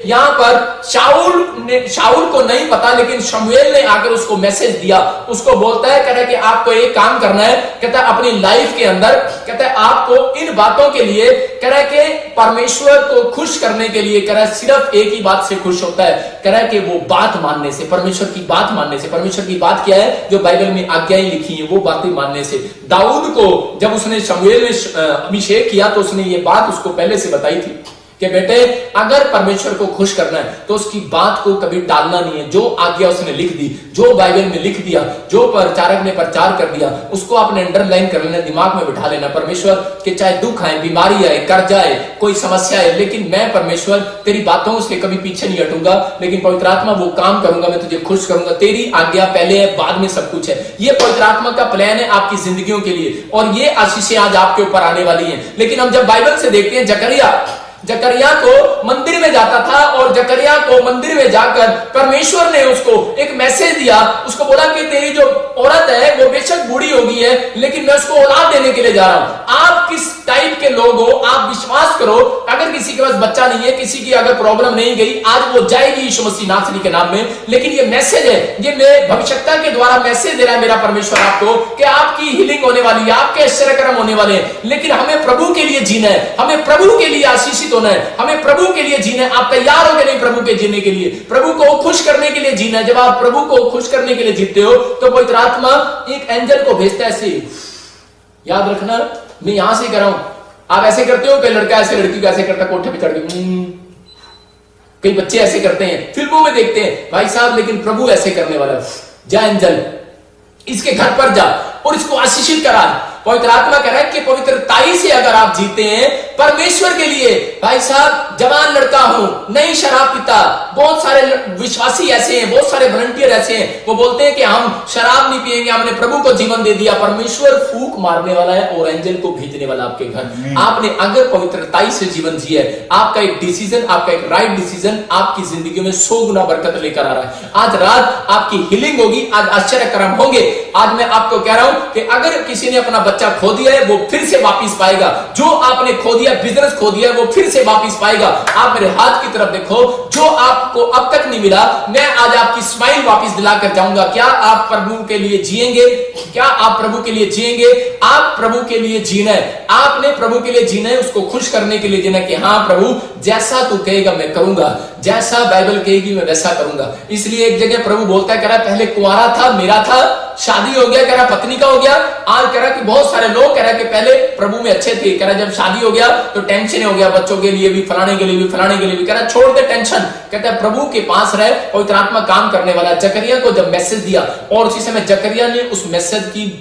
यहां पर शाऊल को नहीं पता, लेकिन शमूएल ने आकर उसको मैसेज दिया, उसको बोलता है, कह रहा है कि आपको एक काम करना है, कहता है अपनी लाइफ के अंदर, कहता है आपको इन बातों के लिए, कह रहा है कि परमेश्वर को खुश करने के लिए, कह रहा है सिर्फ एक ही बात से खुश होता है, कह रहा है कि वो बात मानने से, परमेश्वर की बात मानने से। परमेश्वर की बात क्या है? जो बाइबल में आज्ञाएं लिखी है, वो बातें मानने से। दाऊद को जब उसने शमूएल ने अभिषेक किया तो उसने ये बात उसको पहले से बताई थी कि बेटे अगर परमेश्वर को खुश करना है तो उसकी बात को कभी टालना नहीं है। जो आज्ञा उसने लिख दी, जो बाइबल में लिख दिया, जो प्रचारक ने प्रचार कर दिया, उसको आपने अंडरलाइन कर लेना, दिमाग में बिठा लेना। परमेश्वर के चाहे दुख आए, बीमारी आए, कर्जा आए, कोई समस्या आए, लेकिन मैं परमेश्वर तेरी बातों से कभी पीछे नहीं हटूंगा, लेकिन पवित्र आत्मा वो काम करूंगा, मैं तुझे खुश करूंगा। तेरी आज्ञा पहले है, बाद में सब कुछ है। ये पवित्र आत्मा का प्लान है आपकी जिंदगियों के लिए, और ये आशीषें आज आपके ऊपर आने वाली है। लेकिन हम जब बाइबल से देखते हैं, जकरिया को मंदिर में जाता था, और जकरिया को मंदिर में जाकर परमेश्वर ने उसको एक मैसेज दिया, उसको बोला कि तेरी जो औरत है वो बेशक बूढ़ी होगी है, लेकिन मैं उसको औलाद देने के लिए जा रहा हूं। आप किस टाइप के लोग हो, आप विश्वास करो, अगर किसी के पास बच्चा नहीं है, किसी की अगर प्रॉब्लम नहीं गई, आज वो जाएगी यीशु मसीह नासरी के नाम में। लेकिन ये मैसेज है, ये मैं भविष्यता के द्वारा मैसेज दे रहा है मेरा परमेश्वर आपको, कि आपकी हीलिंग होने वाली है, आपके आश्चर्यकर्म होने वाले हैं। लेकिन हमें प्रभु के लिए जीना है, हमें प्रभु के लिए आशीषित होना है, हमें प्रभु के लिए जीना है। आप तैयार हो गए नहीं प्रभु के जीने के लिए? प्रभु को खुश करने के लिए जीना है। जब आप प्रभु को खुश करने के लिए जीते हो तो पवित्र आत्मा एक एंजल को भेजता है ऐसे। याद रखना, मैं यहां से कर रहा हूं, आप ऐसे करते हो, कई लड़का ऐसे लड़की को ऐसे करता, कोठे पे चढ़ के, कई बच्चे ऐसे करते हैं, फिल्मों में देखते हैं भाई साहब, लेकिन प्रभु ऐसे करने वाला। जा एंजल, इसके घर पर जा और इसको आशीषित करा। पवित्र आत्मा कह रहा है कि पवित्रताई से अगर आप जीते हैं परमेश्वर के लिए, भाई साहब जवान लड़का हूं, नहीं शराब पीता, बहुत सारे विश्वासी ऐसे हैं, बहुत सारे वॉलंटियर ऐसे हैं, वो बोलते हैं कि हम शराब नहीं पिएंगे, हमने प्रभु को जीवन दे दिया। परमेश्वर फूंक मारने वाला है और एंजल को भेजने वाला आपके घर। आपने अगर पवित्रताई से जीवन जिया है, आपका एक डिसीजन, आपका एक राइट डिसीजन आपकी जिंदगी में 100 गुना बरकत लेकर आ रहा है। आज रात आपकी हीलिंग होगी, आज आश्चर्य कर्म होंगे। आज मैं आपको कह रहा हूं कि अगर किसी ने अपना बच्चा खो दिया है, वो फिर से वापस पाएगा। जो आपने खो दिया, बिजनेस खो दिया, वो फिर से वापस पाएगा। आप मेरे हाथ की तरफ देखो, जो आपको अब तक नहीं मिला, मैं आज आपकी स्माइल वापस दिलाकर जाऊंगा। क्या आप प्रभु के लिए जिएंगे? क्या आप प्रभु के लिए जिएंगे? आप प्रभु के लिए जीना है, आपने प्रभु के लिए जीना है, उसको खुश करने के लिए जीना है कि हाँ प्रभु जैसा तू कहेगा मैं करूंगा, जैसा बाइबल कहेगी मैं वैसा करूंगा। इसलिए एक जगह प्रभु बोलता है, कह रहा पहले कुंवारा था, मेरा था, शादी हो गया, कह रहा पत्नी का हो गया। आज कह रहा कि बहुत सारे लोग कह रहा कि पहले प्रभु में अच्छे थे, कह रहा जब शादी हो गया तो टेंशन हो गया, बच्चों के लिए भी, फलाने के लिए भी, फलाने के लिए भी। कह रहा छोड़ दे टेंशन, कहता है प्रभु के पास रहे, पवित्र आत्मा काम करने वाला। जकरिया को जब मैसेज दिया और उसी समय जकरिया ने उस मैसेज की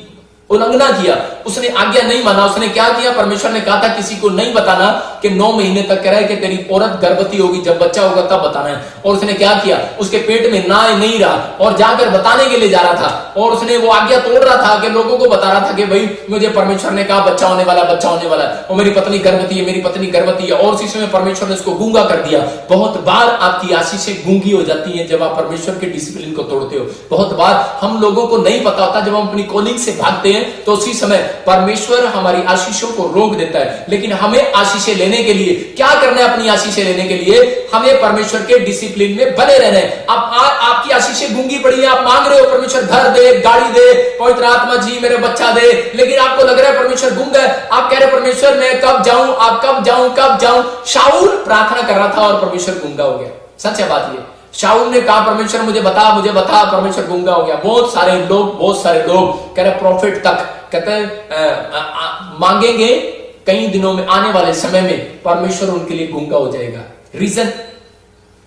उल्लंघना किया, उसने आज्ञा नहीं माना। उसने क्या किया? परमेश्वर ने कहा था किसी को नहीं बताना कि 9 महीने तक कह रहा है कि तेरी औरत गर्भवती होगी, जब बच्चा होगा तब बताना है। और उसने क्या किया? उसके पेट में ना नहीं रहा और जाकर बताने के लिए जा रहा था, और उसने वो आज्ञा तोड़ रहा था कि लोगों को बता रहा था कि भाई मुझे परमेश्वर ने कहा बच्चा होने वाला, बच्चा होने वाला है, और मेरी पत्नी गर्भवती है, मेरी पत्नी गर्भवती है। और उसी समय परमेश्वर ने उसको गूंगा कर दिया। बहुत बार आपकी आशीषें गूंगी हो जाती है जब आप परमेश्वर के डिसिप्लिन को तोड़ते हो। बहुत बार हम लोगों को नहीं पता होता, जब हम अपनी कॉलिंग से भागते हैं तो उसी समय परमेश्वर हमारी आशीषों को रोक देता है। लेकिन हमें आशीषें लेने के लिए क्या करना है? अपनी आशीषें लेने के लिए हमें परमेश्वर के डिसिप्लिन में बने रहना है। अब आपकी आशीषें गूंगी पड़ी है, आप मांग रहे हो परमेश्वर घर दे, गाड़ी दे, पवित्र आत्मा जी मेरे बच्चा दे, लेकिन आपको लग रहा है परमेश्वर गूंगा है। आप कह रहे परमेश्वर मैं कब जाऊं, आप कब जाऊं, कब जाऊं। शाऊल प्रार्थना कर रहा था और परमेश्वर गूंगा हो गया। सच है बात ये। शाऊल ने कहा परमेश्वर मुझे बता, मुझे बता, परमेश्वर गूंगा हो गया। बहुत सारे लोग कह रहे प्रॉफिट तक कहते हैं मांगेंगे, कई दिनों में, आने वाले समय में परमेश्वर उनके लिए गूंगा हो जाएगा। रीजन,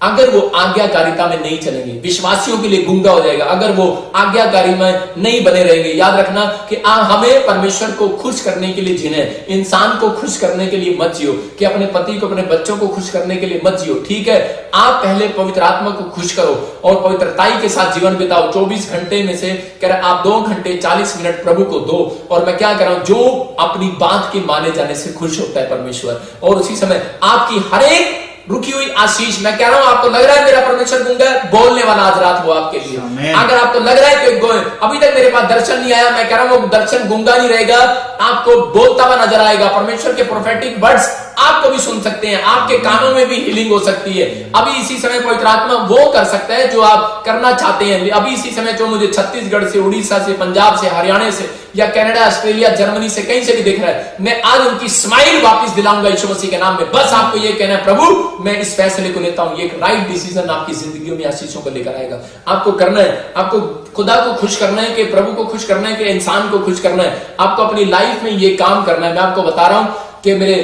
अगर वो आज्ञाकारिता में नहीं चलेंगे, विश्वासियों के लिए गूंगा हो जाएगा अगर वो आज्ञाकारी में नहीं बने रहेंगे। याद रखना कि हमें परमेश्वर को खुश करने के लिए जीना है, इंसान को खुश करने के लिए मत जियो, कि अपने पति को, अपने बच्चों को खुश करने के लिए मत जियो। ठीक है, आप पहले पवित्र आत्मा को खुश करो और पवित्रताई के साथ जीवन बिताओ। 24 घंटे में से कह रहा आप 2 घंटे 40 मिनट प्रभु को दो। और मैं क्या कर रहा हूं? जो अपनी बात के माने जाने से खुश होता है परमेश्वर, और उसी समय आपकी हर एक रुकी हुई आशीष। मैं कह रहा हूं आपको लग रहा है मेरा परमेश्वर गूंगा है, बोलने वाला आज रात हो आपके लिए। अगर आपको लग रहा है कि अभी तक मेरे पास दर्शन नहीं आया, मैं कह रहा हूं वो दर्शन गूंगा नहीं रहेगा, आपको बोलता हुआ नजर आएगा। परमेश्वर के प्रोफेटिक वर्ड्स आपको भी सुन सकते हैं, आपके कानों में भी हीलिंग हो सकती है। अभी इसी समय पवित्र आत्मा वो कर सकता है जो आप करना चाहते हैं। अभी इसी समय जो मुझे छत्तीसगढ़ से, उड़ीसा से, पंजाब से, हरियाणा से या कनाडा, ऑस्ट्रेलिया, जर्मनी से, कहीं से भी देख रहा है, मैं आज उनकी स्माइल वापस दिलाऊंगा यीशु मसीह के नाम में। बस आपको ये कहना है, प्रभु मैं इस फैसले को लेता हूं, ये एक राइट डिसीजन आपकी जिंदगी में आशीषों को लेकर आएगा। आपको करना है, आपको खुदा को खुश करना है, कि प्रभु को खुश करना है, कि इंसान को खुश करना है। आपको अपनी लाइफ में ये काम करना है। मैं आपको बता रहा हूं कि मेरे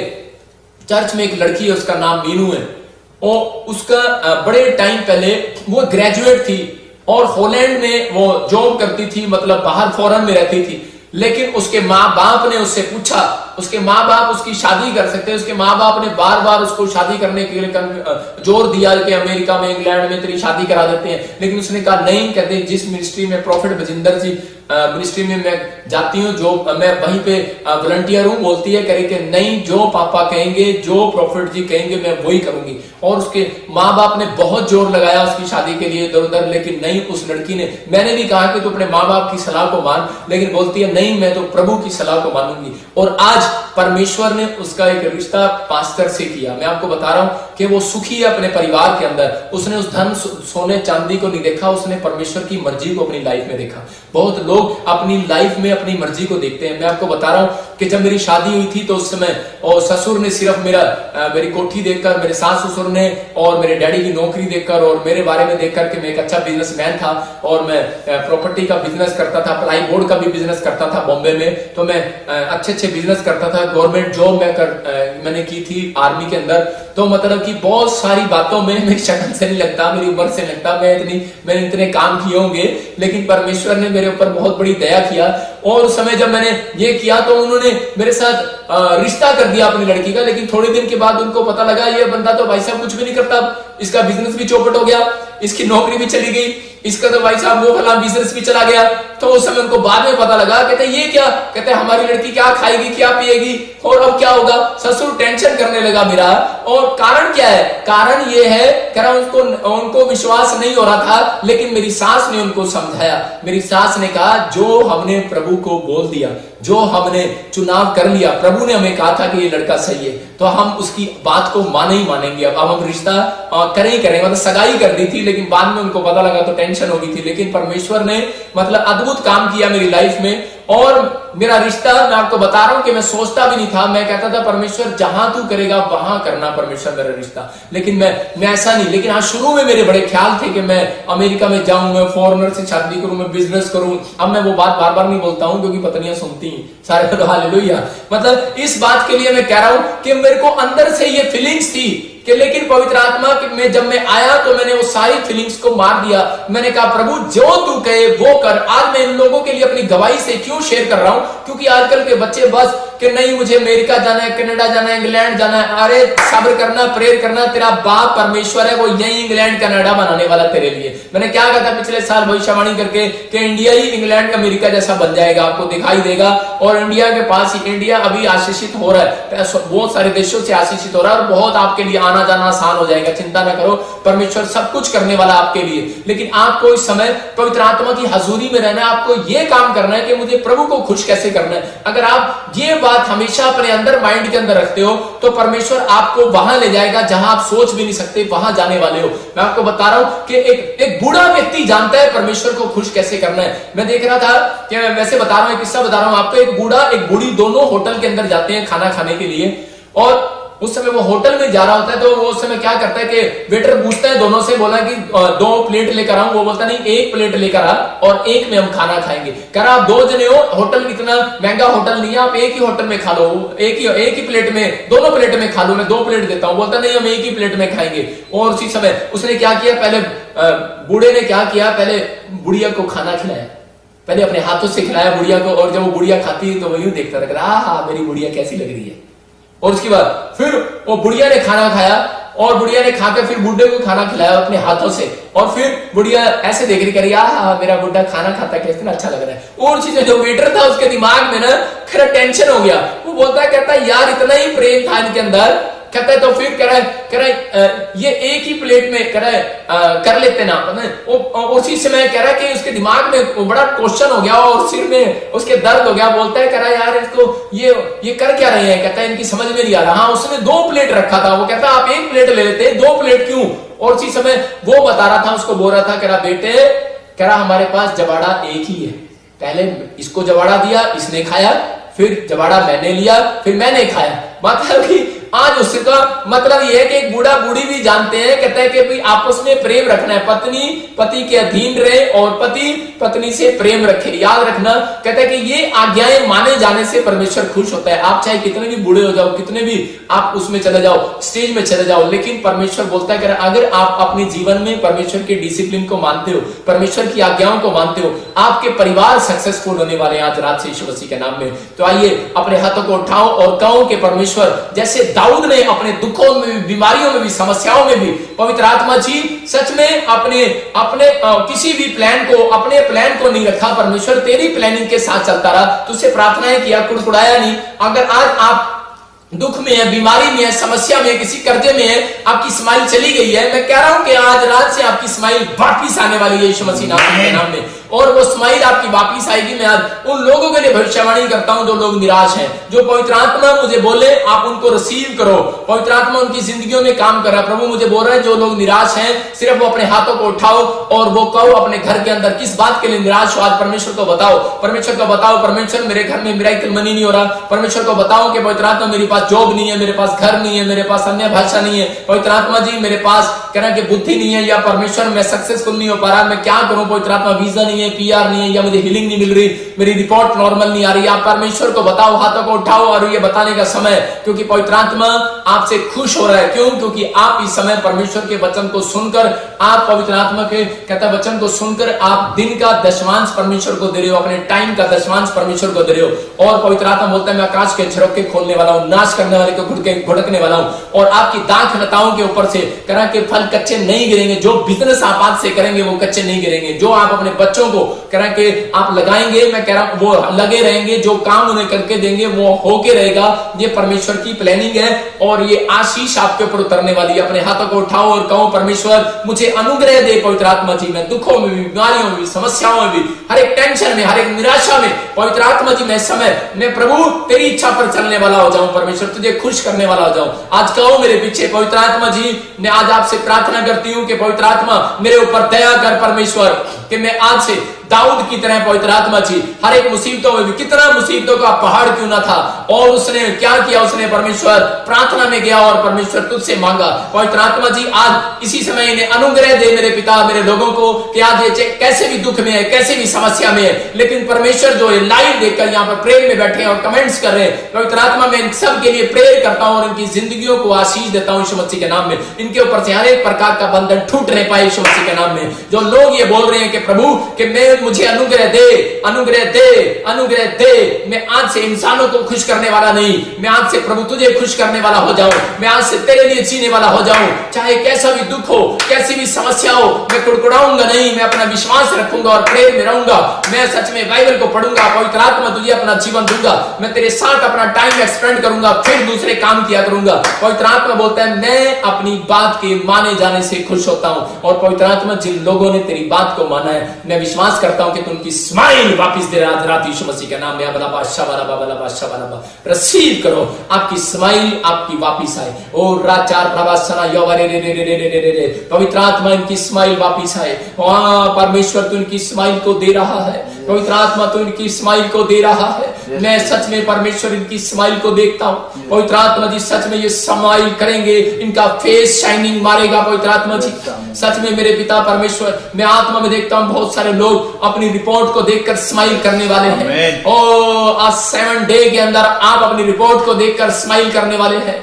चर्च में एक लड़की है, उसका नाम मीनू है, और उसका बड़े टाइम पहले वो ग्रेजुएट थी और हॉलैंड में वो जॉब करती थी, मतलब बाहर फॉरेन में रहती थी। लेकिन उसके माँ बाप ने उससे पूछा, उसके माँ बाप उसकी शादी कर सकते हैं, उसके माँ बाप ने बार बार उसको शादी करने के लिए जोर दिया कि अमेरिका में, इंग्लैंड में तेरी शादी करा देते हैं। लेकिन उसने कहा नहीं, कहते जिस मिनिस्ट्री में प्रॉफिट बजिंदर जी मिनिस्ट्री में मैं जाती हूँ, जो मैं वहीं पे वॉलंटियर हूँ, बोलती है करे कि नहीं, जो पापा कहेंगे, जो प्रॉफिट जी कहेंगे, मैं वही करूंगी। और उसके माँ बाप ने बहुत जोर लगाया उसकी शादी के लिए इधर उधर, लेकिन नहीं, उस लड़की ने, मैंने भी कहा कि तू अपने माँ बाप की सलाह को मान, लेकिन बोलती है नहीं, मैं तो प्रभु की सलाह को मानूंगी। और आज परमेश्वर ने उसका एक रिश्ता पास्टर से किया। मैं आपको बता रहा हूं कि वो सुखी है अपने परिवार के अंदर। उसने उस धन सोने चांदी को नहीं देखा, उसने परमेश्वर की मर्जी को अपनी लाइफ में देखा। बहुत लोग अपनी लाइफ में अपनी मर्जी को देखते हैं। मैं आपको बता रहा हूं कि जब मेरी शादी हुई थी तो उस समय और ससुर ने सिर्फ मेरी कोठी देखकर, मेरे सास ससुर ने और मेरे डैडी की नौकरी देखकर और मेरे बारे में देखकर कि मैं एक अच्छा बिजनेसमैन था और मैं प्रॉपर्टी का बिजनेस करता था, प्लाई बोर्ड का भी बिजनेस करता था बॉम्बे में, तो मैं अच्छे बिजनेस करता था। गवर्नमेंट जॉब मैंने की थी आर्मी के अंदर। तो मतलब कि बहुत सारी बातों में मेरी शक्ल से नहीं लगता, मेरी उम्र से लगता, मैंने इतने काम किए होंगे, लेकिन परमेश्वर ने मेरे ऊपर बहुत बड़ी दया किया। और उस समय जब मैंने ये किया तो उन्होंने मेरे साथ रिश्ता कर दिया अपनी लड़की का। लेकिन थोड़े दिन के बाद उनको पता लगा ये बंदा तो भाई साहब कुछ भी नहीं करता, इसका बिजनेस भी चौपट हो गया, इसकी नौकरी भी चली गई, इसका तो भाई साहब वो फला बिजनेस भी चला गया। तो उस समय उनको बाद में पता लगा, कहते ये क्या, कहते हमारी लड़की क्या खाएगी, क्या पिएगी, और अब क्या होगा। ससुर टेंशन करने लगा मेरा। और कारण क्या है? कारण ये है, कह रहा उनको विश्वास नहीं हो रहा था, लेकिन मेरी सास ने उनको समझाया। मेरी सास ने कहा जो हमने प्रभु को बोल दिया, जो हमने चुनाव कर लिया, प्रभु ने हमें कहा था कि ये लड़का सही है, तो हम उसकी बात को माने ही मानेंगे। अब हम रिश्ता करें ही करेंगे। मतलब सगाई कर दी थी, लेकिन बाद में उनको पता लगा तो टेंशन हो गई थी। लेकिन परमेश्वर ने मतलब अद्भुत काम किया मेरी लाइफ में। और मेरा रिश्ता, मैं आपको बता रहा हूं कि मैं सोचता भी नहीं था, मैं कहता था परमेश्वर जहां तू करेगा वहां करना परमेश्वर मेरा रिश्ता। लेकिन मैं ऐसा नहीं। लेकिन हाँ, शुरू में मेरे बड़े ख्याल थे कि मैं अमेरिका में जाऊं, मैं फॉरेनर से शादी करूं, मैं बिजनेस करूं। अब मैं वो बात बार बार नहीं बोलता हूं क्योंकि पत्नियां सुनती हैं सारे तो हालेलुया। मतलब इस बात के लिए मैं कह रहा हूं कि मेरे को अंदर से ये फीलिंग्स थी कि, लेकिन पवित्र आत्मा में जब मैं आया तो मैंने वो सारी फीलिंग्स को मार दिया। मैंने कहा प्रभु जो तू कहे वो कर। आज मैं इन लोगों के लिए अपनी गवाही से क्यों शेयर कर रहा हूं? क्योंकि आजकल के बच्चे बस कि नहीं मुझे अमेरिका जाना है, कनाडा जाना है, इंग्लैंड जाना है। अरे सब्र करना, प्रेयर करना, तेरा बाप परमेश्वर है, वो यही इंग्लैंड कनाडा बनाने वाला तेरे लिए। मैंने क्या कहा था पिछले साल भविष्यवाणी करके कि इंडिया ही इंग्लैंड अमेरिका जैसा बन जाएगा, आपको दिखाई देगा। और इंडिया के पास ही, इंडिया अभी आशीषित हो रहा है, बहुत सारे देशों से आशीषित हो रहा है और बहुत आपके लिए आना जाना आसान हो जाएगा। चिंता ना करो, परमेश्वर सब कुछ करने वाला आपके लिए। लेकिन आपको इस समय पवित्र आत्मा की हजूरी में रहना है। आपको यह काम करना है कि मुझे प्रभु को खुश कैसे करना है। अगर आप ये बात हमेशा अपने अंदर, माइंड के अंदर रखते हो तो परमेश्वर आपको वहां ले जाएगा जहां आप सोच भी नहीं सकते, वहां जाने वाले हो। मैं आपको बता रहा हूं कि एक बूढ़ा व्यक्ति जानता है परमेश्वर को खुश कैसे करना है। मैं देख रहा था कि मैं वैसे बता रहा हूं, एक किस्सा बता रहा हूं आपको। एक बूढ़ा एक बूढ़ी दोनों होटल के अंदर जाते हैं खाना खाने के लिए, और उस समय वो होटल में जा रहा होता है। तो वो उस समय क्या करता है कि वेटर पूछता है दोनों से, बोला कि 2 प्लेट लेकर आऊं। वो बोलता नहीं, 1 प्लेट लेकर आ और एक में हम खाना खाएंगे। कह रहा आप 2 जने हो, होटल इतना महंगा होटल नहीं है, आप एक ही होटल में खा लो, एक ही प्लेट में, दोनों प्लेट में खा लो, मैं 2 प्लेट देता हूं। बोलता नहीं, हम एक ही प्लेट में खाएंगे। और उसी समय उसने क्या किया, पहले बूढ़े ने क्या किया, पहले बुढ़िया को खाना खिलाया, पहले अपने हाथों से खिलाया बुढ़िया को। और जब वो बुढ़िया खाती है तो वो यूं देखता था, हाँ मेरी बुढ़िया कैसी लग रही है। और उसके बाद फिर वो बुढ़िया ने खाना खाया और बुढ़िया ने खाकर फिर बुढ़े को खाना खिलाया अपने हाथों से। और फिर बुढ़िया ऐसे देख रही, करी मेरा बुढ़ा खाना खाता है, कितना अच्छा लग रहा है। और चीजें, जो वेटर था उसके दिमाग में ना खरा टेंशन हो गया। वो बोलता है, कहता यार इतना ही प्रेम था इनके अंदर कहता है तो फिर कह रहा है ये एक ही प्लेट में कह रहा है कर लेते ना, उसी समय कह रहा है कि उसके दिमाग में बड़ा क्वेश्चन हो गया और सिर में उसके दर्द हो गया। बोलता है कह रहा है यार इसको ये कर क्या रहे हैं, कहता है इनकी समझ में नहीं आ रहा। हाँ उसने 2 प्लेट रखा था, वो कहता है आप 1 प्लेट ले लेते, 2 प्लेट क्यों। और उसी समय वो बता रहा था, उसको बोल रहा था कह रहा बेटे कह रहा हमारे पास जबाड़ा एक ही है, पहले इसको जबाड़ा दिया इसने खाया, फिर जबाड़ा मैंने लिया फिर मैंने खाया। मतलब कि आज उसका मतलब यह है कि एक बूढ़ा बूढ़ी भी जानते हैं, कहता है कि भाई आपस में प्रेम रखना है, पत्नी पति के अधीन रहे और पति पत्नी से प्रेम रखे। याद रखना, कहता है कि ये आज्ञाएं माने जाने से परमेश्वर खुश होता है। आप चाहे कितने भी बूढ़े हो जाओ, कितने भी आप उसमें चले जाओ, स्टेज में चले जाओ, लेकिन परमेश्वर बोलता है कि अगर आप अपने जीवन में परमेश्वर के डिसिप्लिन को मानते हो, परमेश्वर की आज्ञाओं को मानते हो, आपके परिवार सक्सेसफुल होने वाले हैं आज रात से यीशु मसीह के नाम में। तो आइए अपने हाथों को उठाओ और कहो कि परमेश्वर जैसे दाऊद ने अपने दुखों में भी, बीमारियों में भी, समस्याओं में भी पवित्र आत्मा जी सच में अपने किसी भी प्लान को, अपने प्लान को नहीं रखा, परमेश्वर तेरी प्लानिंग के साथ चलता रहा, तुझसे प्रार्थनाएं किया, कुड़कुड़ाया नहीं। अगर आज आप दुख में है, बीमारी में है, समस्या में है, किसी कर्जे में है, आपकी स्माइल चली गई है, मैं कह रहा हूं कि आज रात से आपकी स्माइल वापिस आने वाली है यीशु मसीह के नाम में। और वो स्माइल आपकी वापिस आएगी। मैं आज उन लोगों के लिए भविष्यवाणी करता हूं जो लोग निराश हैं, जो पवित्र आत्मा मुझे बोले आप उनको रिसीव करो, पवित्र आत्मा उनकी जिंदगियों में काम कर रहा है। प्रभु मुझे बोल रहा है जो लोग निराश हैं सिर्फ वो अपने हाथों को उठाओ और वो कहो अपने घर के अंदर किस बात के लिए निराश हो, आज परमेश्वर को बताओ, परमेश्वर को बताओ परमेश्वर मेरे घर में मिराकिल मनी नहीं हो रहा, परमेश्वर को बताओ कि पवित्र आत्मा मेरे पास जॉब नहीं है, मेरे पास घर नहीं है, मेरे पास अन्य भाषा नहीं है, पवित्र आत्मा जी मेरे पास कहना कि बुद्धि नहीं है, या परमेश्वर मैं सक्सेसफुल नहीं हो पा रहा, मैं क्या करूं, पवित्र आत्मा वीजा नहीं है, PR नहीं है, या मुझे हीलिंग नहीं मिल रही, मेरी रिपोर्ट नॉर्मल नहीं आ रही। आप परमेश्वर को बताओ, हाथों को उठाओ और ये बताने का समय, क्योंकि पवित्र आत्मा आपसे खुश हो रहा है। क्यों? क्योंकि आप इस समय परमेश्वर के वचन को सुनकर, आप पवित्र आत्मा के कहता वचन को सुनकर आप दिन का दशमांश परमेश्वर को दे रहे हो, अपने टाइम का दशमांश परमेश्वर को दे रहे हो। और पवित्र आत्मा बोलता है मैं आकाश के झरोखे खोलने वाला हूं, नाश करने वाले को घुड़कने वाला हूं, और आपकी दाख लताओं के ऊपर से करा के फल कच्चे नहीं गिरेंगे। जो बिजनेस आप आज से करेंगे वो कच्चे नहीं गिरेंगे। जो आप अपने बच्चों को करा के आप लगाएंगे, मैं कह रहा हूं वो लगे रहेंगे, जो काम उन्हें करके देंगे वो होके रहेगा। ये परमेश्वर की प्लानिंग है और ये आशीष आपके ऊपर उतरने वाली है। अपने हाथों को उठाओ और कहो परमेश्वर मुझे अनुग्रह दे पवित्र आत्मा जी, मैं दुखों में भी, बीमारियों में भी, समस्याओं में भी, हर एक टेंशन में, हर एक निराशा में पवित्र आत्मा जी मैं समय मैं प्रभु तेरी इच्छा पर चलने वाला हो जाऊं, परमेश्वर तुझे खुश करने वाला हो जाऊं। आज कहो मेरे पीछे पवित्र आत्मा जी, मैं आज आपसे प्रार्थना करती हूं कि पवित्र आत्मा मेरे ऊपर दया कर परमेश्वर, कि मैं आज से दाऊद की तरह पवित्र आत्मा जी हर एक मुसीबतों में भी, कितना मुसीबतों का पहाड़ क्यों ना था, और उसने क्या किया, उसने परमेश्वर प्रार्थना में गया और परमेश्वर तुझसे मांगा। पवित्र आत्मा जी आज इसी समय इन्हें अनुग्रह दे मेरे पिता, मेरे लोगों को, कि आज ये कैसे भी दुख में है, कैसे भी समस्या में है, लेकिन परमेश्वर जो है लाइव देखकर यहाँ पर प्रेयर में बैठे और कमेंट्स कर रहे हैं, पवित्र आत्मा मैं इन सब के लिए प्रेयर करता हूं और इनकी जिंदगियों को आशीष देता हूं यीशु मसीह के नाम में। इनके ऊपर से हर एक प्रकार का बंधन टूट नहीं पाए यीशु मसीह के नाम में। जो लोग ये बोल रहे हैं कि प्रभु कि मैं मुझे अनुग्रह दे, अनुग्रह दे, अनुग्रह दे, मैं आज से इंसानों को खुश करने वाला नहीं, मैं आज से प्रभु तुझे खुश करने वाला हो जाऊं, मैं आज से तेरे लिए जीने वाला हो जाऊं। चाहे कैसा भी दुख हो, कैसी भी समस्या हो, मैं कुड़कुड़ाऊंगा नहीं, मैं अपना विश्वास रखूंगा और प्रेयर में रहूंगा। मैं सच में बाइबल को पढ़ूंगा, पवित्र आत्मा तुझे अपना जीवन दूंगा, मैं तेरे साथ अपना टाइम एक्सपेंड करूंगा, फिर दूसरे काम किया करूंगा। पवित्र आत्मा बोलता है मैं अपनी बात के माने जाने से खुश होता हूं, और पवित्र आत्मा जिन लोगों ने तेरी बात को माना है मैं विश्वास करता हूं कि तुम की स्माइल वापस दे रहा रात यीशु मसीह के नाम में। रिसीव करो, आपकी स्माइल आपकी वापस आए। और रात 4 प्रवासना योवरे रे रे रे रे रे रे रे, पवित्र आत्मा इनकी स्माइल वापस आए। परमेश्वर तू इनकी स्माइल को दे रहा है, पवित्र आत्मा तू इनकी स्माइल को दे रहा है। मैं सच में परमेश्वर इनकी स्माइल को देखता हूं, पवित्र आत्मा जी सच में ये स्माइल करेंगे, इनका फेस शाइनिंग मारेगा पवित्र आत्मा जी। सच में मेरे पिता परमेश्वर मैं आत्मा में देखता हूं बहुत सारे लोग अपनी रिपोर्ट को देखकर स्माइल करने वाले हैं। ओ आज 7 डे के अंदर आप अपनी रिपोर्ट को देखकर स्माइल करने वाले हैं।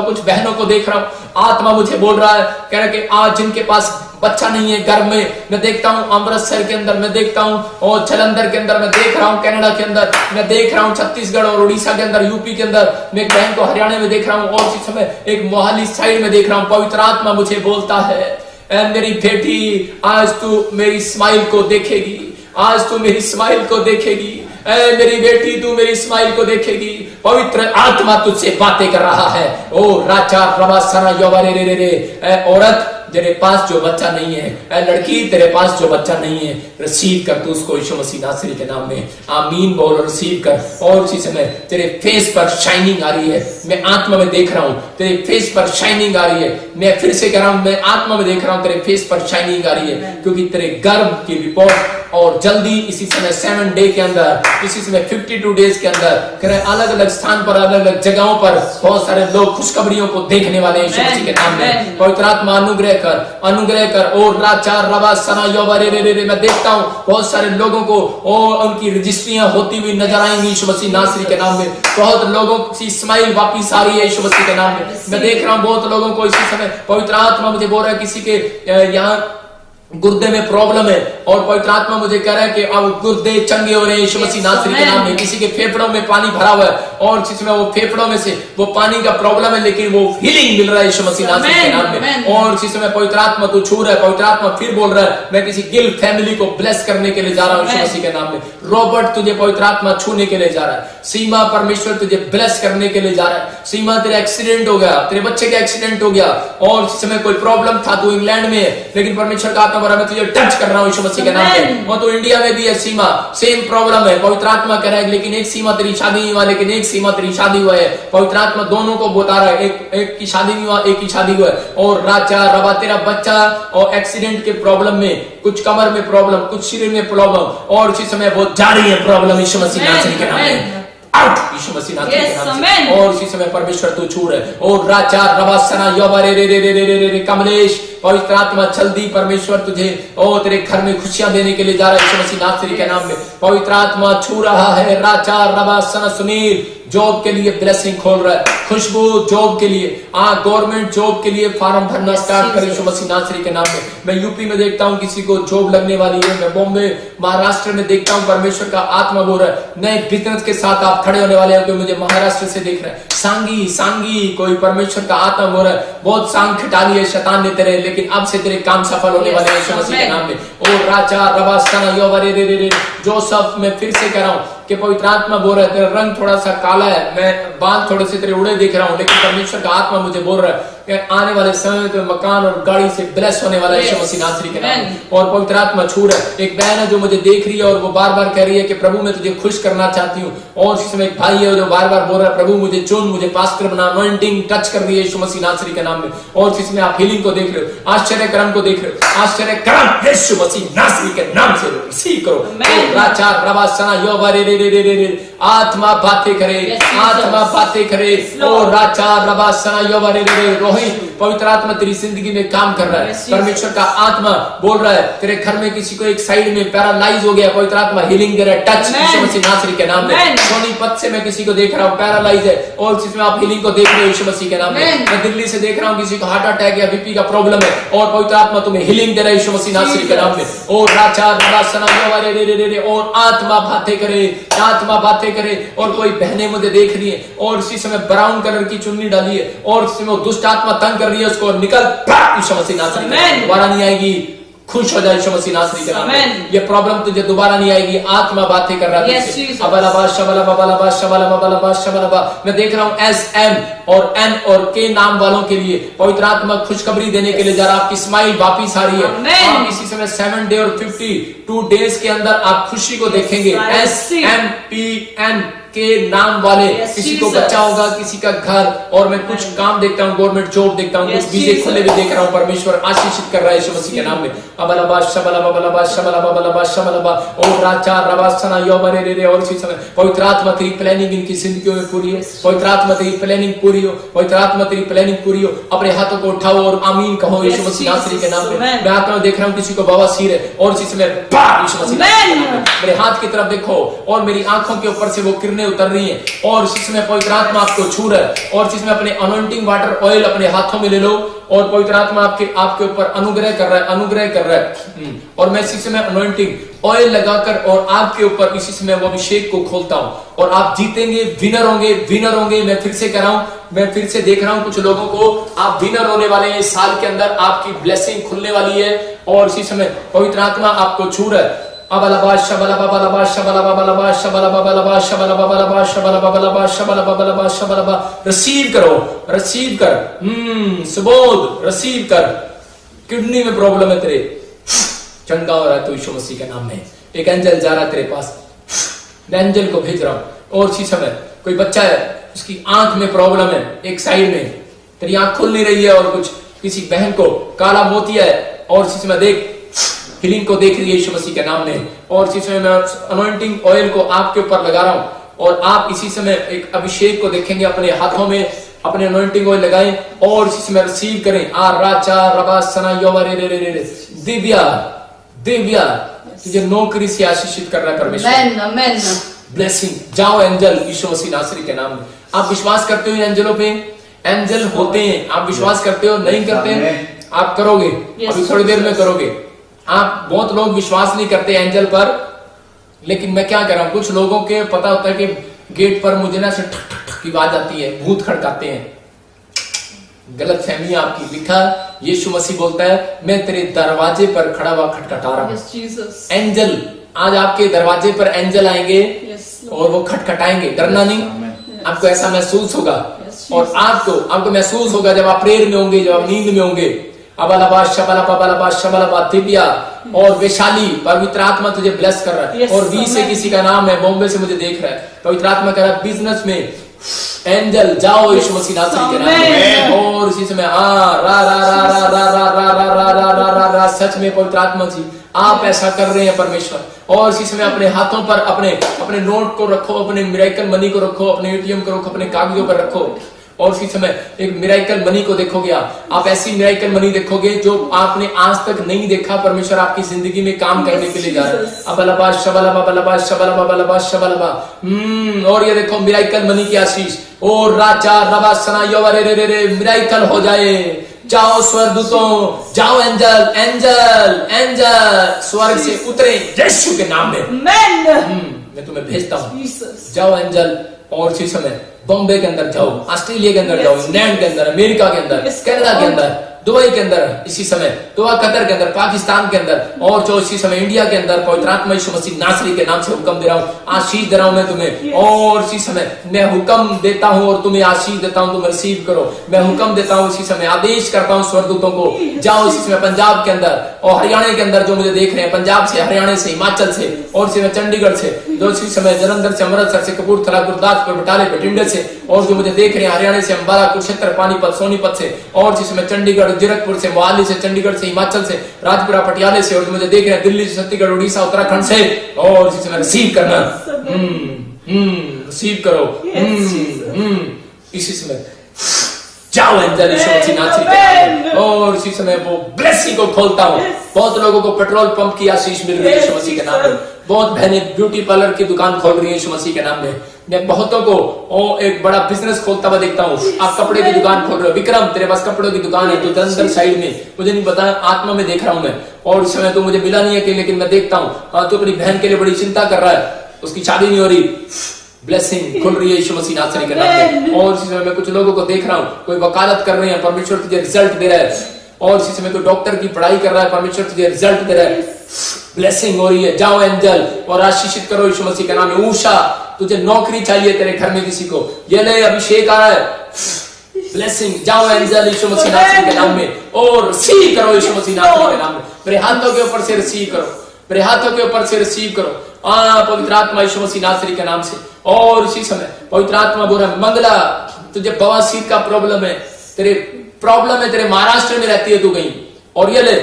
कुछ बहनों को देख रहा हूं, आत्मा मुझे बोल रहा है, कह रहा कि आज जिनके पास बच्चा नहीं है घर में, मैं देखता हूं अमृतसर के अंदर, मैं देखता हूं और जलंधर के अंदर, मैं देख रहा हूं कनाडा के अंदर, मैं देख रहा हूं छत्तीसगढ़ और उड़ीसा के अंदर, यूपी के अंदर, मैं एक बहन को हरियाणा में देख रहा हूं, और इस समय एक मोहाली साइड में देख रहा हूं। पवित्र आत्मा मुझे बोलता है मेरी बेटी आज तू मेरी स्माइल को देखेगी, आज तू मेरी स्माइल को देखेगी, ऐ मेरी बेटी, तू मेरी इस्माइल को देखेगी, पवित्र आत्मा तुझसे बातें कर रहा है। ओ राचा रवा सना योवा रे रे रे रे। ऐ औरत, तेरे पास जो बच्चा नहीं है, ऐ लड़की, तेरे पास जो बच्चा नहीं है, रिसीव कर तू उसको यीशु मसीह नासरी के नाम में। आमीन बोल, रिसीव कर। और इसी समय तेरे फेस पर शाइनिंग आ रही है, मैं आत्मा में देख रहा हूं, तेरे फेस पर शाइनिंग आ रही है। मैं फिर से कह रहा हूं, मैं आत्मा में देख रहा हूं, तेरे फेस पर शाइनिंग आ रही है, क्योंकि तेरे गर्भ की रिपोर्ट और जल्दी इसी समय 7 डे के अंदर, इसी समय 52 डेज के अंदर अलग अलग स्थान पर, अलग अलग जगहों पर बहुत सारे लोग खुशखबरियों को देखने वाले हैं यीशु मसीह के नाम में। पवित्र आत्मा अनुग्रह कर, अनुग्रह कर। और राचा रवा सना योवा रे रे रे रे। मैं देखता हूं बहुत सारे लोगों को और उनकी रजिस्ट्रियां होती हुई नजर आएंगी यीशु मसीह नासरी के नाम में। बहुत लोगों की स्माइल वापिस आ रही है यीशु मसीह के नाम में। मैं देख रहा हूं बहुत लोगों को इसी समय पवित्र आत्मा मुझे बोल रहा है, किसी के यहाँ गुर्दे में प्रॉब्लम है और पवित्र आत्मा मुझे कह रहा है कि अब गुर्दे चंगे हो रहे हैं यीशु मसीह नासरी के नाम में। किसी के फेफड़ों में पानी भरा हुआ है और जिसमें वो फेफड़ों में से वो पानी का प्रॉब्लम है, लेकिन वो हीलिंग मिल रहा है यीशु मसीह नासरी के नाम में। और जिसमें पवित्र आत्मा तू छू रहा है, पवित्र आत्मा फिर बोल रहा है, मैं किसी गिल फैमिली को ब्लेस करने के लिए जा रहा हूँ यीशु मसीह के नाम में। रॉबर्ट, तुझे पवित्र आत्मा छूने के लिए जा रहा है। सीमा, परमेश्वर तुझे ब्लेस करने के लिए जा रहा है। सीमा, तेरा एक्सीडेंट हो गया, तेरे बच्चे का एक्सीडेंट हो गया और इस समय कोई प्रॉब्लम था, तू इंग्लैंड में है, लेकिन परमेश्वर का आत्मा बोल रहा है, मैं तुझे टच कर रहा हूं यीशु मसीह के नाम में। और तो इंडिया में भी है सीमा, सेम प्रॉब्लम है, पवित्र आत्मा कह रहा है, लेकिन एक सीमा तेरी शादी नहीं हुआ, लेकिन एक सीमा तेरी शादी हुआ है। पवित्र आत्मा दोनों को बता रहा है, एक की शादी नहीं हुआ, एक की शादी हुआ है। और राजा रवा, तेरा बच्चा और एक्सीडेंट के प्रॉब्लम में, कुछ कमर में प्रॉब्लम, कुछ शरीर में प्रॉब्लम और इसी समय वो जारी है प्रॉब्लम यीशु मसीह नासरी के नाम में। आउट यीशु मसीह नासरी के नाम से। और इसी समय परमेश्वर तू छू रहा है। और राजा रवा सना योवा रे रे रे रे रे रे रे। कमलेश, पवित्र आत्मा जल्दी परमेश्वर तुझे और तेरे घर में खुशियां देने के लिए जा रहा है यीशु मसीह नासरी के नाम में। पवित्र आत्मा छू रहा है। राजा रवा सना। सुनील, जॉब के लिए ब्लेसिंग खोल रहा है। खुशबू, जॉब के लिए, गवर्नमेंट जॉब के लिए फॉर्म भरना स्टार्ट करें यीशु मसीह नासरी के नाम में। मैं यूपी में देखता हूँ किसी को जॉब लगने वाली है। मैं बॉम्बे, महाराष्ट्र में देखता हूँ परमेश्वर का आत्मा बोल रहा है, नए बिजनेस के साथ आप खड़े होने वाले हैं। कोई मुझे महाराष्ट्र से देख रहा है, सांगी सांगी, कोई परमेश्वर का आत्मा बोल रहा है, बहुत सांग खिटा ली है शैतान ने तेरे, लेकिन अब से तेरे काम सफल होने वाले हैं यीशु मसीह के नाम में। ओ राजा रवा सना योवा रे रे रे रे। जोसेफ, मैं फिर से कह रहा हूँ कि पवित्र आत्मा बोल रहा है, तेरा रंग थोड़ा सा काला है, मैं बाल थोड़े से तेरे उड़े देख रहा हूँ, लेकिन परमेश्वर का आत्मा मुझे बोल रहा है कि आने वाले समय में तो मकान और गाड़ी से ब्लेस होने वाला है यीशु मसीह नासरी के नाम में। और पवित्र आत्मा छू रहा है। एक बहन है जो मुझे देख रही है और वो बार बार कह रही है कि प्रभु मैं तुझे खुश करना चाहती हूँ। और इस समय एक भाई है जो बार बार बोल रहा है, प्रभु मुझे चुन, मुझे पास्टर बना। अनॉइंटिंग टच कर रही है यीशु मसीह नासरी के नाम में। और इसमें आप हीलिंग को देख रहे हो, आश्चर्य कर्म को देख रहे हो, आश्चर्य कर्म यीशु मसीह नासरी के नाम से रिसीव करो। राजा रवा सना योवा रे रे रे रे रे। आत्मा बातें करे, आत्मा बातें करे। और राजा रवा सना योवा रे रे रे। रोहित, पवित्र आत्मा तेरी जिंदगी में काम कर रहा है। परमेश्वर का आत्मा बोल रहा है, तेरे घर में किसी को एक साइड में पैरालाइज हो गया, पवित्र आत्मा हीलिंग दे रहा है। टच यीशु मसीह नासरी के नाम में। सोनीपत से मैं किसी को देख रहा हूँ पैरालाइज है और जिसमें आप हीलिंग को देख रहे हो यीशु मसीह के नाम में। मैं दिल्ली से देख रहा हूँ किसी को हार्ट अटैक या बीपी का प्रॉब्लम है और पवित्र आत्मा तुम्हें हीलिंग दे रहा है यीशु मसीह नासरी के नाम में। और राजा रवा सना योवा रे रे रे रे। और आत्मा बातें करे, आत्मा बातें करे। और कोई बहनें मुझे देख रही है और इसी समय ब्राउन कलर की चुन्नी डाली है और इसमें दुष्ट आत्मा तंग कर रही है उसको, निकल यीशु मसीह नासरी के, दोबारा नहीं आएगी। खुश हो जाए यीशु मसीह नासरी के नाम में। ये प्रॉब्लम तुझे दोबारा नहीं आएगी। आत्मा बातें कर रहा है। मैं देख रहा हूँ SM और N और K नाम वालों के लिए पवित्र आत्मा खुशखबरी देने के लिए जा रहा है। आपकी स्माइल वापिस आ रही है। आप इसी समय 7 डे और 52 डेज के अंदर आप खुशी को देखेंगे। SMPN के नाम वाले, किसी को बच्चा होगा, किसी का घर, और मैं कुछ काम देखता हूँ, गवर्नमेंट जॉब देखता हूँ, कुछ वीजे खुले भी देख रहा हूँ। परमेश्वर आशीषित कर रहा है यीशु मसीह के नाम में। अबलबा शबलबा बलबा शबलबा बलबा शबलबा। और राजा रवा सना योवा रे रे रे। और इसी समय पवित्र आत्मा तेरी प्लानिंग इनकी जिंदगियों में पूरी हो। पवित्र आत्मा तेरी प्लानिंग पूरी हो। पवित्र आत्मा तेरी प्लानिंग पूरी हो। अपने हाथों को उठाओ और आमीन कहो यीशु मसीह नासरी के नाम में। मैं आत्मा देख रहा हूँ किसी को बवासीर है और इसी समय यीशु मसीह मेरे हाथ की तरफ देखो और मेरी आंखों के ऊपर से वो किरणें उतर रही है और इसी समय पवित्र आत्मा आपको छू रहा है। और इसी समय अपने अनॉइंटिंग वाटर ऑयल अपने हाथों में ले लो और पवित्र आत्मा आपके ऊपर अनुग्रह कर रहा है, अनुग्रह कर रहा है। और मैं इसी समय अनॉइंटिंग ऑयल लगाकर और आपके ऊपर इसी समय वो अभिषेक को खोलता हूं और आप जीतेंगे, विनर होंगे, विनर होंगे। मैं फिर से कह रहा हूं, मैं फिर से देख रहा हूं कुछ लोगों को, आप विनर होने वाले हैं। इस साल के अंदर आपकी ब्लेसिंग खुलने वाली है और इसी समय पवित्र आत्मा आपको छू रहा है। अबलबा शबलबा बलबा शबलबा बलबा शबलबा बलबा शबलबा बलबा शबलबा बलबा शबलबा बलबा शबलबा। रिसीव करो, रिसीव कर। सुबोध रिसीव कर। किडनी में प्रॉब्लम है तेरे, चंगा हो रहा है तो यीशु मसीह के नाम में। एक एंजल जा रहा है तेरे पास, मैं एंजल को भेज रहा हूं। और इसी समय कोई बच्चा है, उसकी आंख में प्रॉब्लम है, एक साइड में तेरी आंख खुल नहीं रही है, और कुछ किसी बहन को काला मोतिया है, और इसी समय देख हीलिंग को देख रही है यीशु मसीह के नाम में। और इसी समय मैं अनॉइंटिंग ऑयल को आपके ऊपर लगा रहा हूं, और आप इसी समय एक अभिषेक को देखेंगे अपने हाथों में, अपने अनॉइंटिंग ऑयल लगाएं और इसी समय रिसीव करें। आ राजा रबा सना योवरे रे रे रे। दिव्या दिव्या तुझे नौकरी से आशीषित कर रहा है परमेश्वर। ब्लेसिंग जाओ एंजल यीशु मसीह नासरी के नाम में। आप विश्वास करते हो एंजलों पे? एंजल होते हैं, आप विश्वास करते हो? नहीं करते? आप करोगे, अभी थोड़ी देर में करोगे। आप बहुत लोग विश्वास नहीं करते एंजल पर, लेकिन मैं क्या कर रहा हूं, कुछ लोगों के पता होता है कि गेट पर मुझे ना ठक ठक ठक की आवाज आती है, भूत खड़काते हैं। गलत फहमी आपकी। लिखा यीशु मसीह बोलता है मैं तेरे दरवाजे पर खड़ा हुआ खटखटा रहा हूं। एंजल आज आपके दरवाजे पर एंजल आएंगे और वो खटखटाएंगे। डरना नहीं, आपको ऐसा महसूस होगा। और आपको महसूस होगा जब आप प्रेयर में होंगे, जब आप नींद में होंगे। अबलबा शबलबा बलबा शबलबा दिव्या और वैशाली, पवित्र आत्मा तुझे ब्लेस कर रहा है। और वी से किसी का नाम है, बॉम्बे से मुझे देख रहा है, पवित्र आत्मा कह रहा है बिजनेस में एंजल जाओ यीशु मसीह नासरी के नाम में। और इसी समय रा सच में पवित्र आत्मा जी आप ऐसा कर रहे हैं परमेश्वर। और इसी समय अपने हाथों पर अपने नोट को रखो, अपने मिरेकल मनी को रखो, अपने एटीएम को रखो, अपने कागजों पर रखो। और इसी समय एक मिरेकल मनी को देखोगे आप ऐसी मिरेकल मनी देखोगे जो आपने आज तक नहीं देखा। परमेश्वर आपकी जिंदगी में काम करने के लिए जा रहा है। अबलबा शबलबा बलबा शबलबा बलबा शबलबा। और ये देखो मिरेकल मनी की आशीष। और राजा रबा सना योवरे रे रे रे मिरेकल हो जाए। जाओ स्वर्गदूतों, जाओ एंजल एंजल एंजल स्वर्ग से उतरे यीशु के नाम में। मैं तुम्हें भेजता हूँ, जाओ एंजल। और इसी समय बॉम्बे के अंदर जाओ, ऑस्ट्रेलिया के अंदर जाओ, इंग्लैंड के अंदर, अमेरिका के अंदर, कनाडा के अंदर, दुबई के अंदर, इसी समय दुआ कतर के अंदर, पाकिस्तान के अंदर, और जो इसी समय इंडिया के अंदर पवित्र आत्मा यीशु मसीह नासरी के नाम से हुक्म दे रहा हूँ, आशीष दे रहा हूं मैं तुम्हें। और इसी समय मैं हुक्म देता हूं और तुम्हें आशीष देता हूं, तुम रिसीव करो। मैं हुक्म देता हूं, इसी समय आदेश करता हूं स्वर्गदूतों को, जाओ इसी समय पंजाब के अंदर और हरियाणा के अंदर जो मुझे देख रहे हैं, पंजाब से, हरियाणा से, हिमाचल से, और इसी समय चंडीगढ़ से, जो इसी समय जलंधर से, अमृतसर से, कपूरथला, गुरदासपुर, बटाले, बठिंडे से, और जो मुझे देख रहे हैं हरियाणा से, अंबाला, कुरुक्षेत्र, पानीपत, सोनीपत से, और इसी समय चंडीगढ़, जीरकपुर से, मोहाली से, चंडीगढ़ से, हिमाचल से, राजपुरा, पटियाले से, और जो मुझे देख रहे हैं दिल्ली से, छत्तीसगढ़, उड़ीसा, उत्तराखंड से, और इसी समय रिसीव करना। रिसीव करो। इसी समय जाओ एंजल यीशु मसीह नासरी के नाम में। और इसी समय वो ब्लेसिंग को खोलता हूँ। बहुत लोगों को पेट्रोल पंप की आशीष मिल रही है यीशु मसीह के नाम में। बहुत बहनें ब्यूटी पार्लर की दुकान खोल रही है यीशु मसीह के नाम में। मैं बहुतों को एक बड़ा बिजनेस खोलता हुआ देखता हूँ। आप कपड़े की दुकान खोल रहे हो, विक्रम तेरे पास कपड़ों की दुकान है, तो अंदर साइड में, मुझे नहीं पता, आत्मा में देख रहा हूँ मैं। और इस समय तो मुझे मिला नहीं है कि, लेकिन मैं देखता हूँ तो अपनी बहन के लिए बड़ी चिंता कर रहा है, उसकी शादी नहीं हो रही। ब्लेसिंग खुल रही है यीशु मसीह नासरी के नाम में। और इसी समय मैं कुछ लोगों को देख रहा हूँ, कोई वकालत कर रहे हैं, परमेश्वर तुझे रिजल्ट दे रहा है। और इसी समय कोई डॉक्टर की पढ़ाई कर रहा है, परमेश्वर तुझे रिजल्ट दे रहा है। ब्लेसिंग हो रही है। जाओ एंजल और आशीषित करो यीशु मसीह के नाम में। उषा तुझे नौकरी चाहिए, तेरे घर में किसी को, ये ले अभिषेक आ रहा है। ब्लेसिंग जाओ एंजल यीशु मसीह नासरी के नाम में, और रिसीव करो यीशु मसीह नासरी के नाम में। मेरे हाथों के ऊपर से रिसीव करो, मेरे हाथों के ऊपर से रिसीव करो पवित्र आत्मा यीशु मसीह नासरी के नाम से। और इसी समय पवित्र आत्मा बोल रहा है, मंगला तुझे बवासीर का प्रॉब्लम है, तेरे प्रॉब्लम है, तेरे महाराष्ट्र में रहती है तू कहीं, और ये ले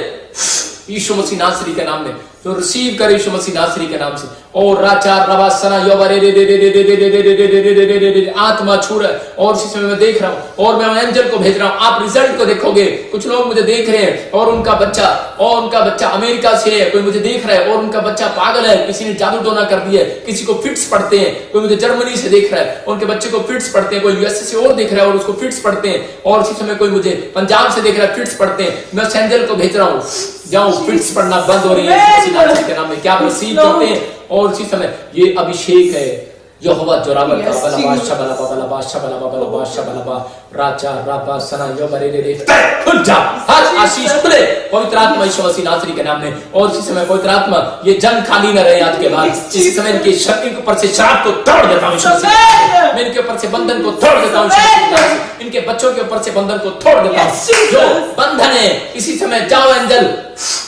यीशु मसीह नासरी के नाम में, तो रिसीव कर यीशु मसीह नासरी के नाम से। और राचार रवासना योवरे रे रे रे रे रे रे रे रे रे रे रे रे आत्मा छू रहा है। और इसी समय मैं देख रहा हूँ, और मैं एंजल को भेज रहा हूँ, आप रिजल्ट को देखोगे। कुछ लोग मुझे देख रहे हैं और उनका बच्चा अमेरिका से है, कोई मुझे देख रहा है और उनका बच्चा पागल है, किसी ने जादू टोना कर दिया है, किसी को फिट्स पड़ते हैं, कोई मुझे जर्मनी से देख रहा है, उनके बच्चे को फिट्स पड़ते हैं, कोई यूएसए से और देख रहा है और उसको फिट्स पड़ते हैं। और इसी समय कोई मुझे पंजाब से देख रहा है, फिट्स पड़ते हैं। मैं उस एंजल को भेज रहा हूँ, जाओ फिट्स पड़ना बंद हो रही है के नाम में। क्या रिसीव करते हैं? और इसी समय ये अभिषेक है यहोवा जोरावर का बलबा शबला बलबा शबला बलबा शबला राजा राबा सना योवरे रे रे खुल जा, हर आशीष खुले पवित्र आत्मा यीशु मसीह नासरी के नाम में। और इसी समय पवित्र आत्मा ये जन खाली न रहे आज के बाद। इसी समय इनके ऊपर से शराब को तोड़ देता हूँ, मैं इनके ऊपर से बंधन को तोड़ देता हूँ, इनके बच्चों के ऊपर से बंधन को तोड़ देता हूँ। जो बंधन है इसी समय जाओ एंजल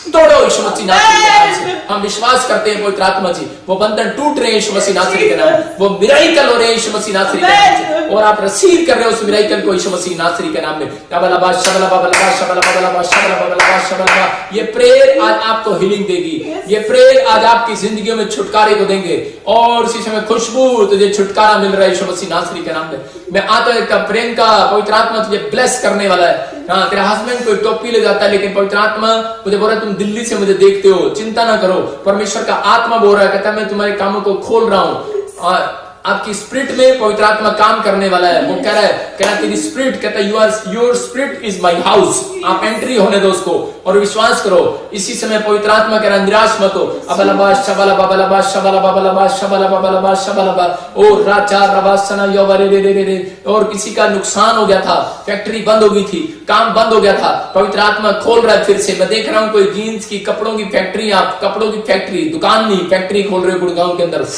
तोड़ो यीशु मसीह नासरी के नाम से। हम विश्वास करते हैं पवित्र आत्मा जी वो बंधन टूट रहे हैं यीशु मसीह नासरी के नाम, वो मिराइकल हो रहे हैं यीशु मसीह नासरी के नाम से। और आप रिसीव कर रहे हो उस मिराइकल को यीशु मसीह नासरी के नाम में। ये प्रेयर आज आपको हीलिंग देगी, ये प्रेयर आज आपकी जिंदगियों में छुटकारे को देंगे। और इसी समय खुशबू तुझे छुटकारा मिल रहा है यीशु मसीह नासरी के नाम में। मैं आता हूं प्रेम का पवित्र आत्मा तुझे ब्लेस करने वाला है। हाँ, तेरा हस्बैंड कोई टोपी ले जाता है लेकिन पवित्र आत्मा मुझे बोल रहा है तुम दिल्ली से मुझे देखते हो, चिंता ना करो। परमेश्वर का आत्मा बोल रहा है, कहता है मैं तुम्हारे कामों को खोल रहा हूं। आपकी स्पिरिट में पवित्र आत्मा काम करने वाला है। वो कह रहा है तेरी स्पिरिट, कहता है your spirit is my house. आप एंट्री होने दो उसको और विश्वास करो। इसी समय पवित्र आत्मा कह रहा है निराश मत हो। अबलबा शबला बाबला शबला बाबला शबला बाबला शबला ओ राजा रवासना योवरे रे रे रे। और किसी का नुकसान हो गया था, फैक्ट्री बंद हो गई थी, काम बंद हो गया था, पवित्र आत्मा खोल रहा है फिर से। मैं देख रहा हूं कोई जीन्स की कपड़ों की फैक्ट्री, आप कपड़ों की फैक्ट्री, दुकान नहीं फैक्ट्री खोल रहे हो गुड़गांव के अंदर।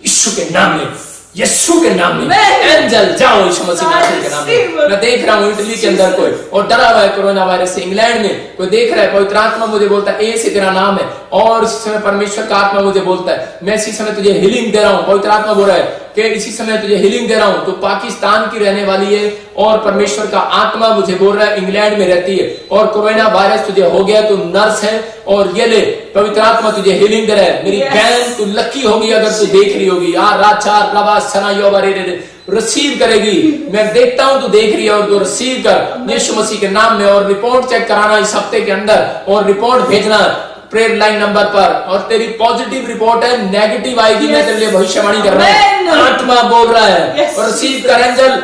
यीशु के नाम में, यीशु के नाम में एंजल जाओ यीशु मसीह नासरी के नाम में। मैं देख रहा हूँ इटली के अंदर कोई और डरा हुआ है कोरोना वायरस से, इंग्लैंड में कोई देख रहा है। पवित्र आत्मा मुझे बोलता है ए से तेरा नाम है। और इसी समय परमेश्वर का आत्मा मुझे बोलता है मैं इसी समय तुझे हीलिंग दे रहा हूँ। पवित्र आत्मा बोल रहा है कि इसी समय तुझे हीलिंग दे रहा हूं। तो पाकिस्तान की रहने वाली है और परमेश्वर का आत्मा मुझे बोल रहा है इंग्लैंड में रहती है और कोरोना वायरस तुझे हो गया, तू नर्स है और ये ले पवित्र आत्मा तुझे हीलिंग दे रहा है। मेरी बहन तू लकी होगी अगर तू देख रही होगी। रिसीव करेगी। मैं देखता हूं तू देख रही है और तू रिसीव कर यीशु मसीह के नाम में। और रिपोर्ट चेक कराना इस हफ्ते के अंदर और रिपोर्ट भेजना प्रेयर लाइन नंबर पर। और तेरी पॉजिटिव रिपोर्ट है, नेगेटिव आएगी मैं तेरे लिए भविष्यवाणी कर रहा हूं। आत्मा बोल रहा है और रिसीव कर एंजल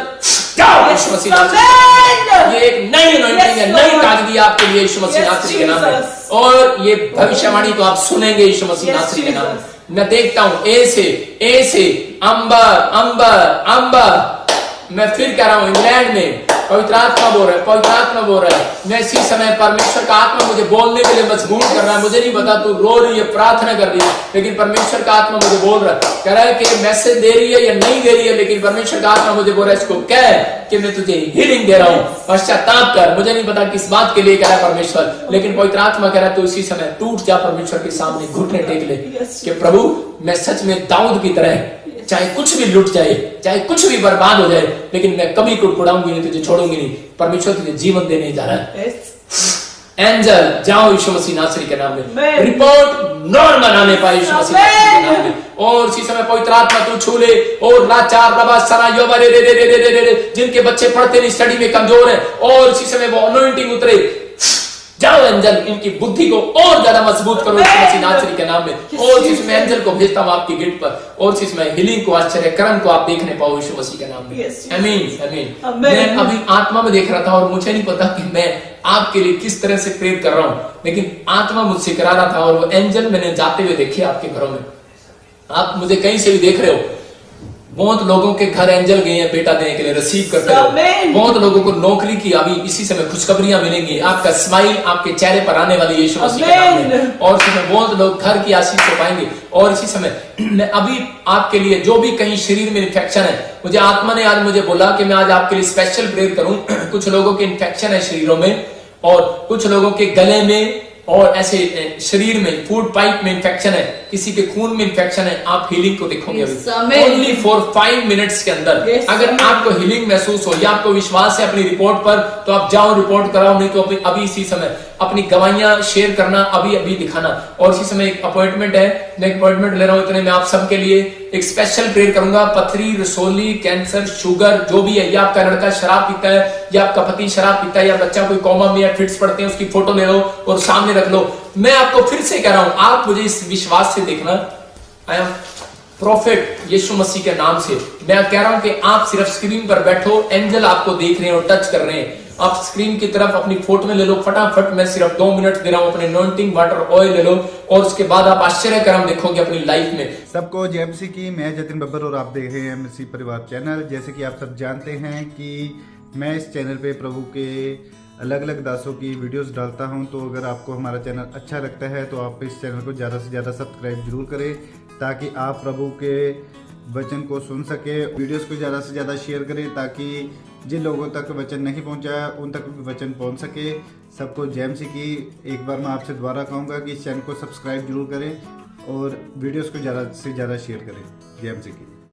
जाओ यीशु मसीह नासरी। ये एक नई अनॉइंटिंग है, नई ताजगी आपके लिए यीशु मसीह नासरी के नाम में। और ये भविष्यवाणी तो आप सुनेंगे यीशु मसीह नासरी के नाम में। मैं देखता हूं ए से अंबर अंबर अंबर। मैं फिर कह रहा हूं इंग्लैंड में पवित्र आत्मा बोल रहा है, पवित्र आत्मा बोल रहा है। मैं इसी समय परमेश्वर का आत्मा मुझे बोलने के लिए मजबूर कर रहा है। मुझे नहीं पता तू रो रही है, प्रार्थना कर रही है, लेकिन परमेश्वर का आत्मा मुझे बोल रहा है, कह रहा है कि मैसेज दे रही है या नहीं दे रही है, लेकिन परमेश्वर का आत्मा मुझे बोल रहा है इसको कह कि मैं तुझे हीलिंग दे रहा हूं, पश्चाताप कर। मुझे नहीं पता किस बात के लिए कह रहा है परमेश्वर, लेकिन पवित्र आत्मा कह रहा है तो इसी समय टूट जा परमेश्वर के सामने, घुटने टेक ले कि प्रभु मैं सच में दाऊद की तरह चाहे कुछ भी लुट जाए, चाहे कुछ भी बर्बाद हो जाए, लेकिन मैं कभी कुड़कुड़ाऊंगी नहीं, तुझे छोड़ूंगी नहीं। परमेश्वर तुझे जीवन देने जा रहा है। एंजल जाओ यीशु मसीह नासरी के नाम में। रिपोर्ट नॉर्मल आने पाए यीशु मसीह नासरी के नाम में। और इसी समय पवित्र आत्मा तू छू ले और लाचार रबा सना योबा रे रे रे रे रे रे जिनके बच्चे पढ़ते नहीं, स्टडी में कमजोर है, और इसी समय वो अनॉइंटिंग उतरे। जाओ एंजल इनकी बुद्धि को और ज्यादा मजबूत करो यीशु मसीह नासरी के नाम में। और इसमें एंजल को भेजता हूं आपकी गेट पर, और इसमें हीलिंग को, आश्चर्य कर्म को आप देखने पाओ यीशु मसीह के नाम में। आमीन आमीन। मैं अभी आत्मा में देख रहा था और मुझे नहीं पता कि मैं आपके लिए किस तरह से प्रेयर कर रहा हूं, लेकिन आत्मा मुझसे करा रहा था। और वो एंजल मैंने जाते हुए देखे आपके घरों में। आप मुझे कहीं से भी देख रहे हो, बहुत लोगों के घर एंजल गए हैं बेटा देने के लिए, रिसीव करते हो। बहुत लोगों को नौकरी की अभी इसी समय खुशखबरियां मिलेंगी, आपका स्माइल आपके चेहरे पर आने वाली यीशु मसीह के नाम में। और इसी समय बहुत लोग घर की आशीष को पाएंगे। और इसी समय मैं अभी आपके लिए जो भी कहीं शरीर में इन्फेक्शन है, मुझे आत्मा ने आज मुझे बोला कि मैं आज आपके लिए स्पेशल प्रेयर करूं। कुछ लोगों के इन्फेक्शन है शरीरों में, और कुछ लोगों के गले में, और ऐसे शरीर में फूड पाइप में इन्फेक्शन है, किसी के खून में इन्फेक्शन है। आप हीलिंग को देखोगे अभी ओनली फॉर 5 मिनट्स के अंदर। अगर आपको हीलिंग महसूस हो या आपको विश्वास है अपनी रिपोर्ट पर, तो आप जाओ रिपोर्ट कराओ, नहीं तो अभी इसी समय अपनी गवाहियां शेयर करना, अभी अभी दिखाना। और इसी समय एक अपॉइंटमेंट है, मैं अपॉइंटमेंट ले रहा हूं इतने में आप सबके लिए एक स्पेशल प्रेयर करूंगा। पथरी, रसोली, कैंसर, शुगर जो भी है, या आपका लड़का शराब पीता है, या आपका पति शराब पीता है, या बच्चा कोई कोमा में या फिट्स पड़ते हैं, उसकी फोटो ले लो और सामने रख लो। मैं आपको फिर से कह रहा हूं, आप मुझे इस विश्वास से देखना, आई एम प्रॉफिट यीशु मसीह के नाम से मैं कह रहा हूं कि आप सिर्फ स्क्रीन पर बैठो, एंजल आपको देख रहे हैं और टच कर रहे हैं। आप स्क्रीन की तरफ अपनी फोटो में ले लो फटाफट। मैं सिर्फ 2 मिनट दे रहा हूं, अपने अनॉइंटिंग वाटर ऑयल ले लो, और उसके बाद आप आश्चर्य कर्म देखोगे अपनी लाइफ में। सबको जय मसीह की। मैं जतिन बब्बर और आप देख रहे हैं मसीह परिवार चैनल। जैसे कि आप सब जानते हैं कि मैं इस चैनल पे प्रभु के अलग अलग दासों की वीडियोस डालता हूं। तो अगर आपको हमारा चैनल अच्छा लगता है तो आप इस चैनल को ज़्यादा से ज़्यादा सब्सक्राइब जरूर करें, ताकि आप प्रभु के वचन को सुन सके। वीडियोस को ज़्यादा से ज़्यादा शेयर करें, ताकि जिन लोगों तक वचन नहीं पहुंचा है उन तक भी वचन पहुंच सके। सबको जय मसीह की। एक बार मैं आपसे दोबारा कहूँगा कि इस चैनल को सब्सक्राइब जरूर करें और वीडियोस को ज़्यादा से ज़्यादा शेयर करें। जय मसीह की।